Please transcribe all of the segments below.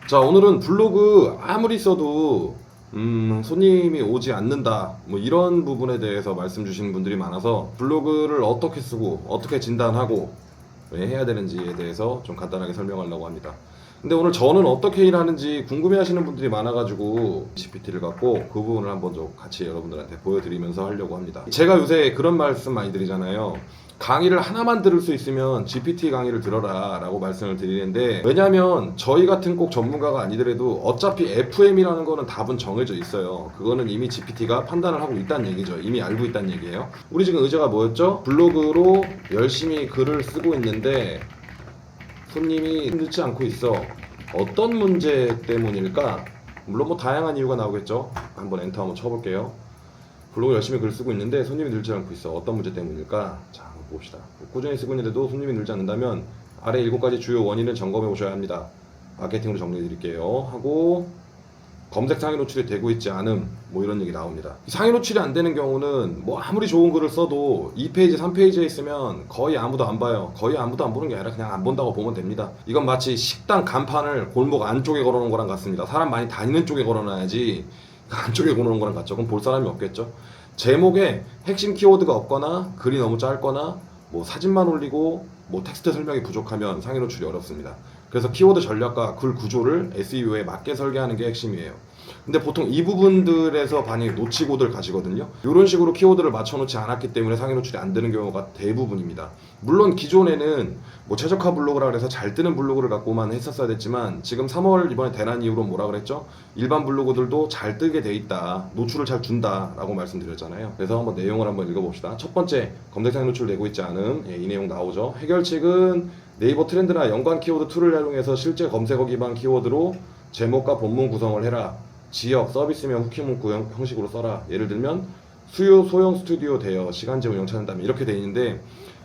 자, 오늘은 블로그 아무리 써도 손님이 오지 않는다 뭐 이런 부분에 대해서 말씀 주시는 분들이 많아서 블로그를 어떻게 쓰고 어떻게 진단하고 왜 해야 되는지에 대해서 좀 간단하게 설명하려고 합니다. 근데 오늘 저는 어떻게 일하는지 궁금해 하시는 분들이 많아가지고 GPT를 갖고 그 부분을 한번 좀 같이 여러분들한테 보여드리면서 하려고 합니다. 제가 요새 그런 말씀 많이 드리잖아요. 강의를 하나만 들을 수 있으면 GPT 강의를 들어라 라고 말씀을 드리는데, 왜냐면 저희 같은 꼭 전문가가 아니더라도 어차피 FM이라는 거는 답은 정해져 있어요. 그거는 이미 GPT가 판단을 하고 있다는 얘기죠. 이미 알고 있다는 얘기예요. 우리 지금 의제가 뭐였죠? 블로그로 열심히 글을 쓰고 있는데 손님이 늦지 않고 있어. 어떤 문제 때문일까? 물론 뭐 다양한 이유가 나오겠죠. 한번 엔터 한번 쳐볼게요. 블로그 열심히 글 쓰고 있는데 손님이 늘지 않고 있어. 어떤 문제 때문일까? 자, 한번 봅시다. 꾸준히 쓰고 있는데도 손님이 늘지 않는다면 아래 7가지 주요 원인을 점검해 보셔야 합니다. 마케팅으로 정리해 드릴게요 하고, 검색 상위 노출이 되고 있지 않음, 뭐 이런 얘기 나옵니다. 상위 노출이 안 되는 경우는 뭐 아무리 좋은 글을 써도 2페이지 3페이지에 있으면 거의 아무도 안 봐요. 거의 아무도 안 보는 게 아니라 그냥 안 본다고 보면 됩니다. 이건 마치 식당 간판을 골목 안쪽에 걸어놓은 거랑 같습니다. 사람 많이 다니는 쪽에 걸어놔야지 안쪽에 걸어놓은 거랑 같죠. 그럼 볼 사람이 없겠죠. 제목에 핵심 키워드가 없거나 글이 너무 짧거나 뭐 사진만 올리고 뭐 텍스트 설명이 부족하면 상위 노출이 어렵습니다. 그래서 키워드 전략과 글 구조를 SEO에 맞게 설계하는 게 핵심이에요. 근데 보통 이 부분들에서 많이 놓치고들 가시거든요. 이런 식으로 키워드를 맞춰놓지 않았기 때문에 상위 노출이 안 되는 경우가 대부분입니다. 물론 기존에는 뭐 최적화 블로그라 그래서 잘 뜨는 블로그를 갖고만 했었어야 됐지만, 지금 3월 이번에 대란 이후로 뭐라 그랬죠? 일반 블로그들도 잘 뜨게 돼 있다, 노출을 잘 준다 라고 말씀드렸잖아요. 그래서 한번 내용을 한번 읽어봅시다. 첫 번째, 검색 상위 노출 내고 있지 않음. 이 내용 나오죠. 해결책은 네이버 트렌드나 연관 키워드 툴을 활용해서 실제 검색어 기반 키워드로 제목과 본문 구성을 해라. 지역, 서비스명 후키 문구 형식으로 써라. 예를 들면 수요 소형 스튜디오 대여, 시간제 운영 찾는다면 이렇게 돼 있는데,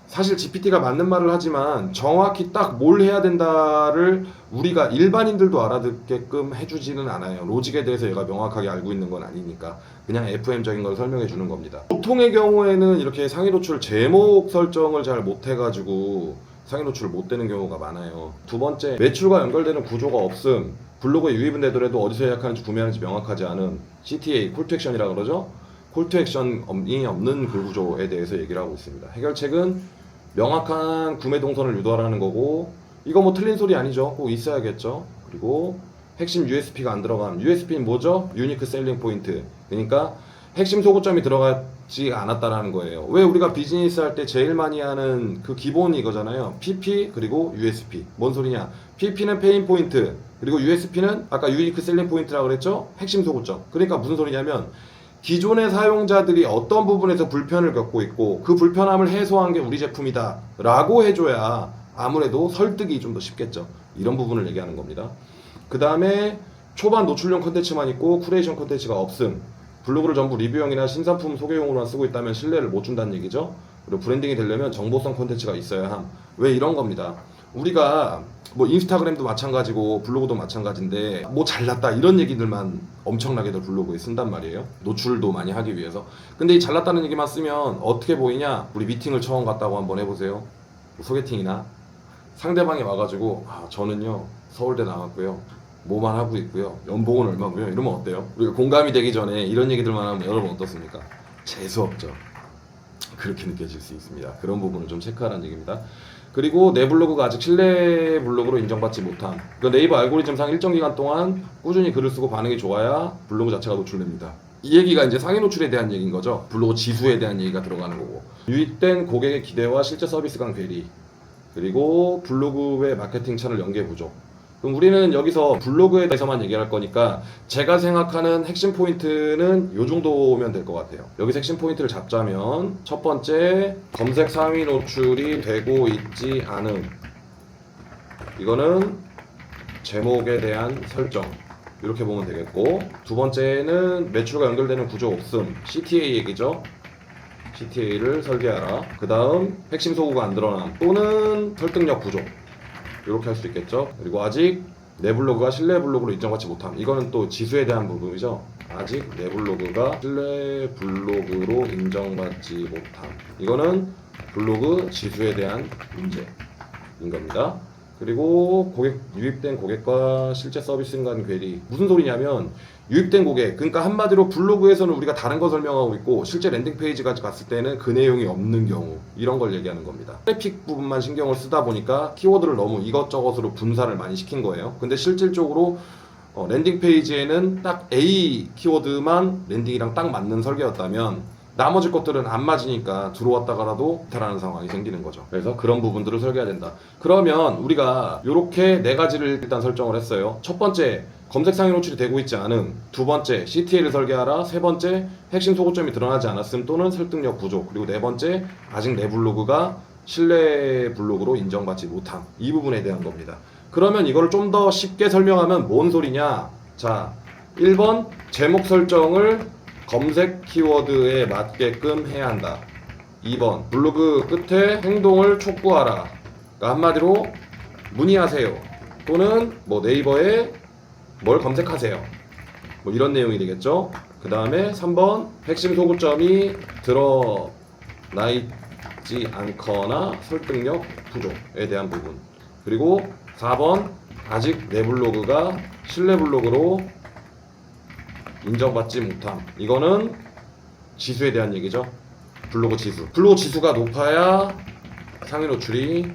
사실 GPT가 맞는 말을 하지만 정확히 딱 뭘 해야 된다를 우리가 일반인들도 알아듣게끔 해주지는 않아요. 로직에 대해서 얘가 명확하게 알고 있는 건 아니니까 그냥 FM적인 걸 설명해 주는 겁니다. 보통의 경우에는 이렇게 상위 노출 제목 설정을 잘 못해가지고 상위 노출 못 되는 경우가 많아요. 두 번째, 매출과 연결되는 구조가 없음. 블로그에 유입은 되더라도 어디서 예약하는지 구매하는지 명확하지 않은 CTA, 콜투액션이라 그러죠. 콜투액션이 없는 글 구조에 대해서 얘기를 하고 있습니다. 해결책은 명확한 구매 동선을 유도하라는 거고, 이거 뭐 틀린 소리 아니죠. 꼭 있어야겠죠. 그리고 핵심 USP가 안 들어감. USP는 뭐죠? 유니크 셀링 포인트. 그러니까 핵심 소구점이 들어가지 않았다라는 거예요. 왜 우리가 비즈니스 할 때 제일 많이 하는 그 기본이 이거잖아요. PP 그리고 USP. 뭔 소리냐? PP는 페인 포인트, 그리고 USP는 아까 유니크 셀링 포인트라고 그랬죠? 핵심 소구점. 그러니까 무슨 소리냐면 기존의 사용자들이 어떤 부분에서 불편을 겪고 있고 그 불편함을 해소한 게 우리 제품이다 라고 해줘야 아무래도 설득이 좀 더 쉽겠죠. 이런 부분을 얘기하는 겁니다. 그 다음에 초반 노출용 컨텐츠만 있고 쿠레이션 컨텐츠가 없음. 블로그를 전부 리뷰용이나 신상품 소개용으로만 쓰고 있다면 신뢰를 못 준다는 얘기죠. 그리고 브랜딩이 되려면 정보성 컨텐츠가 있어야 함. 왜 이런 겁니다. 우리가 뭐 인스타그램도 마찬가지고 블로그도 마찬가지인데 뭐 잘났다 이런 얘기들만 엄청나게들 블로그에 쓴단 말이에요. 노출도 많이 하기 위해서. 근데 이 잘났다는 얘기만 쓰면 어떻게 보이냐? 우리 미팅을 처음 갔다고 한번 해보세요. 소개팅이나 상대방이 와가지고 저는요 서울대 나왔고요, 뭐만 하고 있고요, 연봉은 얼마고요, 이러면 어때요? 우리가 공감이 되기 전에 이런 얘기들만 하면 여러분 어떻습니까? 재수없죠. 그렇게 느껴질 수 있습니다. 그런 부분을 좀 체크하라는 얘기입니다. 그리고 내 블로그가 아직 신뢰 블로그로 인정받지 못함. 그러니까 네이버 알고리즘상 일정 기간 동안 꾸준히 글을 쓰고 반응이 좋아야 블로그 자체가 노출됩니다. 이 얘기가 이제 상위 노출에 대한 얘기인 거죠. 블로그 지수에 대한 얘기가 들어가는 거고, 유입된 고객의 기대와 실제 서비스 간 괴리, 그리고 블로그의 마케팅 채널 연계 부족. 그럼 우리는 여기서 블로그에 대해서만 얘기할 거니까 제가 생각하는 핵심 포인트는 이 정도면 될 것 같아요. 여기서 핵심 포인트를 잡자면, 첫 번째, 검색 상위 노출이 되고 있지 않음. 이거는 제목에 대한 설정, 이렇게 보면 되겠고, 두 번째는 매출과 연결되는 구조 없음. CTA 얘기죠. CTA를 설계하라. 그 다음 핵심 소구가 안 드러남 또는 설득력 부족, 이렇게 할 수 있겠죠. 그리고 아직 내 블로그가 신뢰 블로그로 인정받지 못함. 이거는 또 지수에 대한 부분이죠. 아직 내 블로그가 신뢰 블로그로 인정받지 못함. 이거는 블로그 지수에 대한 문제인 겁니다. 그리고 유입된 고객과 실제 서비스 간 괴리. 무슨 소리냐면 유입된 고객, 그러니까 한마디로 블로그에서는 우리가 다른 거 설명하고 있고 실제 랜딩 페이지까지 갔을 때는 그 내용이 없는 경우, 이런 걸 얘기하는 겁니다. 트래픽 부분만 신경을 쓰다 보니까 키워드를 너무 이것저것으로 분산을 많이 시킨 거예요. 근데 실질적으로 랜딩 페이지에는 딱 A 키워드만 랜딩이랑 딱 맞는 설계였다면 나머지 것들은 안 맞으니까 들어왔다가라도 이탈하는 상황이 생기는 거죠. 그래서 그런 부분들을 설계해야 된다. 그러면 우리가 이렇게 네 가지를 일단 설정을 했어요. 첫 번째, 검색 상위 노출이 되고 있지 않음. 두 번째, CTL을 설계하라. 세 번째, 핵심 소구점이 드러나지 않았음 또는 설득력 부족. 그리고 네 번째, 아직 내 블로그가 신뢰 블로그로 인정받지 못함. 이 부분에 대한 겁니다. 그러면 이걸 좀 더 쉽게 설명하면 뭔 소리냐? 자, 1번 제목 설정을 검색 키워드에 맞게끔 해야 한다. 2번 블로그 끝에 행동을 촉구하라. 그러니까 한마디로 문의하세요 또는 뭐 네이버에 뭘 검색하세요, 뭐 이런 내용이 되겠죠. 그 다음에 3번 핵심 소구점이 드러나 있지 않거나 설득력 부족에 대한 부분. 그리고 4번 아직 내 블로그가 신뢰 블로그로 인정받지 못함. 이거는 지수에 대한 얘기죠. 블로그 지수. 블로그 지수가 높아야 상위 노출이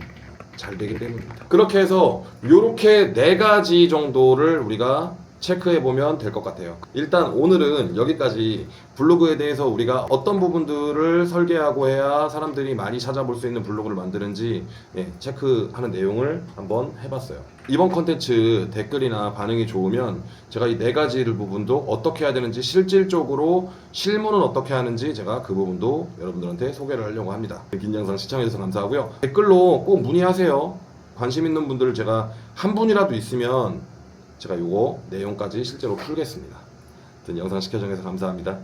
잘 되기 때문입니다. 그렇게 해서 이렇게 네 가지 정도를 우리가 체크해 보면 될 것 같아요. 일단 오늘은 여기까지 블로그에 대해서 우리가 어떤 부분들을 설계하고 해야 사람들이 많이 찾아볼 수 있는 블로그를 만드는지 체크하는 내용을 한번 해봤어요. 이번 컨텐츠 댓글이나 반응이 좋으면 제가 이 네 가지를 부분도 어떻게 해야 되는지, 실질적으로 실무는 어떻게 하는지 제가 그 부분도 여러분들한테 소개를 하려고 합니다. 긴 영상 시청해주셔서 감사하고요. 댓글로 꼭 문의하세요. 관심 있는 분들 제가 한 분이라도 있으면 제가 요거 내용까지 실제로 풀겠습니다. 영상 시켜주셔서 감사합니다.